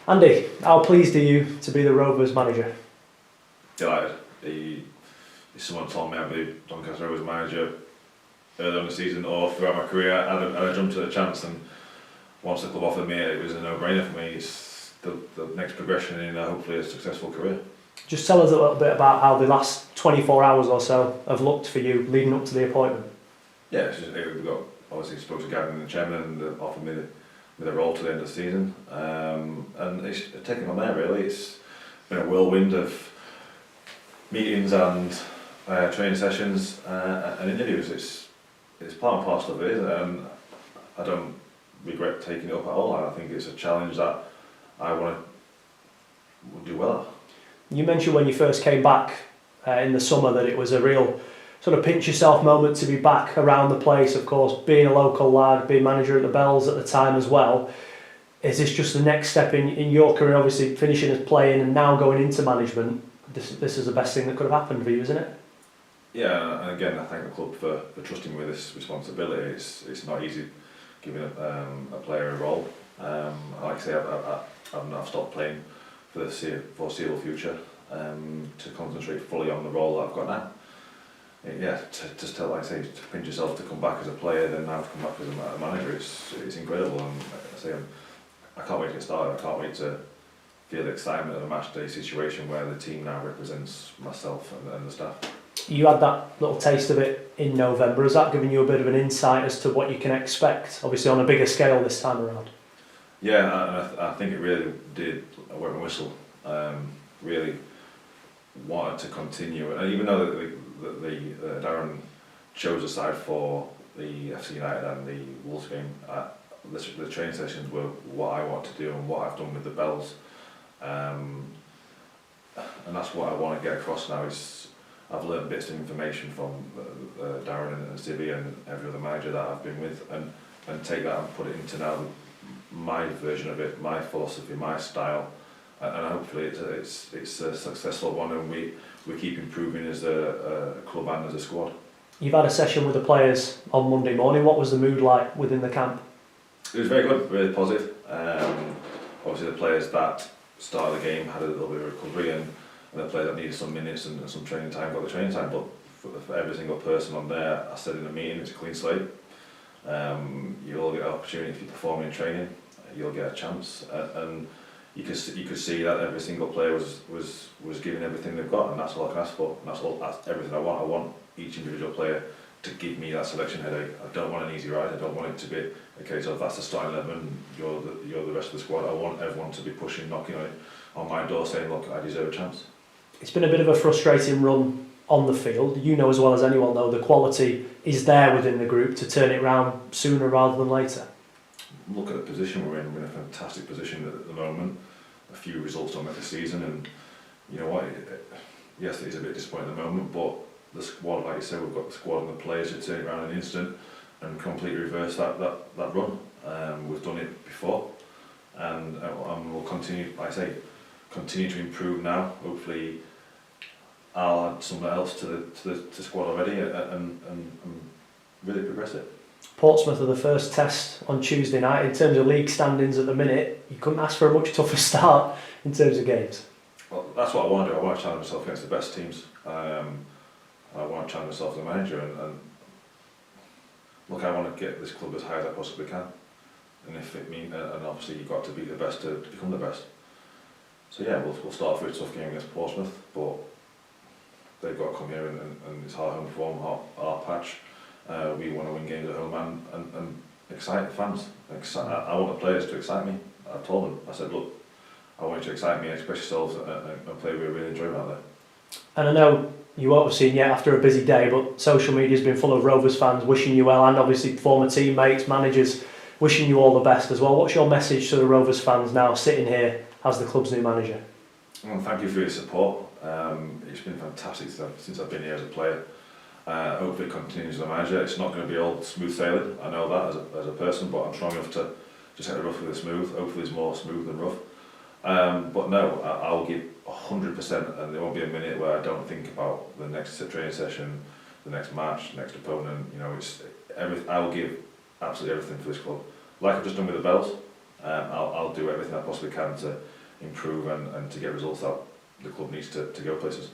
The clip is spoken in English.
Andy, how pleased are you to be the Rovers manager? Delighted. If someone told me I'd be Doncaster Rovers manager early on the season or throughout my career, I'd jumped at the chance, and once the club offered me it was a no-brainer for me. It's the next progression in hopefully a successful career. Just tell us a little bit about how the last 24 hours or so have looked for you leading up to the appointment. Yeah, we've got obviously spoke to Gavin and the chairman and offered me the role to the end of the season, and it's taken on there really. It's been a whirlwind of meetings and training sessions and interviews. It's part and parcel of it, and I don't regret taking it up at all. I think it's a challenge that I want to do well at. You mentioned when you first came back in the summer that it was a real sort of pinch yourself moment to be back around the place, of course, being a local lad, being manager at the Bells at the time as well. Is this just the next step in your career, obviously finishing as playing and now going into management? This is the best thing that could have happened for you, isn't it? Yeah, and again I thank the club for trusting me with this responsibility. It's not easy giving a player a role. Like I say, I've stopped playing for the foreseeable future to concentrate fully on the role that I've got now. Yeah, to tell, like I say, to pinch yourself to come back as a player, then now to come back as a manager, it's incredible. And I say, I can't wait to get started. I can't wait to feel the excitement of a match day situation where the team now represents myself and the staff. You had that little taste of it in November. Has that given you a bit of an insight as to what you can expect, obviously on a bigger scale this time around? Yeah, I think it really did a wet and whistle. Really wanted to continue, and even though the Darren chose a side for the FC United and the Wolves game, the training sessions were what I want to do and what I've done with the Bells, and that's what I want to get across now. Is I've learned bits of information from Darren and Sibby and every other manager that I've been with, and take that and put it into now my version of it, my philosophy, my style, and hopefully it's a successful one, and we keep improving as a club and as a squad. You've had a session with the players on Monday morning. What was the mood like within the camp? It was very good, really positive. Obviously the players that started the game had a little bit of recovery, and the players that needed some minutes and some training time got the training time, but for every single person on there, I said in the meeting, it's a clean slate. You'll get an opportunity if you perform in training, you'll get a chance, and you could see that every single player was giving everything they've got, and that's all I can ask for. And that's everything I want. I want each individual player to give me that selection headache. I don't want an easy ride. I don't want it to be a case of that's the starting 11, you're the rest of the squad. I want everyone to be pushing, knocking on my door, saying, look, I deserve a chance. It's been a bit of a frustrating run on the field. You know as well as anyone though, the quality is there within the group to turn it round sooner rather than later. Look at the position we're in. We're in a fantastic position at the moment. A few results don't make the season, and you know what? Yes, it is a bit disappointing at the moment, but the squad, like you said, we've got the squad and the players to turn it around in an instant and completely reverse that run. We've done it before, and we'll continue. Like I say, continue to improve now. Hopefully, I'll add something else to the squad already, and really progress it. Portsmouth are the first test on Tuesday night. In terms of league standings at the minute, you couldn't ask for a much tougher start in terms of games. Well, that's what I want to do. I want to challenge myself against the best teams. I want to challenge myself as a manager, and look, I want to get this club as high as I possibly can. And if it means, and obviously you've got to beat the best to become the best. So yeah, we'll start off with a tough game against Portsmouth, but they've got to come here, and it's our home form, our patch. We want to win games at home and excite the fans. I want the players to excite me. I told them, I said, look, I want you to excite me, express yourselves, and play with a real enjoyment out there. And I know you won't have seen yet after a busy day, but social media's been full of Rovers fans wishing you well, and obviously former teammates, managers wishing you all the best as well. What's your message to the Rovers fans now sitting here as the club's new manager? Well, thank you for your support. It's been fantastic since I've been here as a player. Hopefully it continues as a manager. It's not going to be all smooth sailing, I know that as a person, but I'm strong enough to just hit the rough with the smooth. Hopefully it's more smooth than rough. But no, I'll give 100%, and there won't be a minute where I don't think about the next training session, the next match, the next opponent. You know, I will give absolutely everything for this club. Like I've just done with the Bells, I'll do everything I possibly can to improve and to get results that the club needs to go places.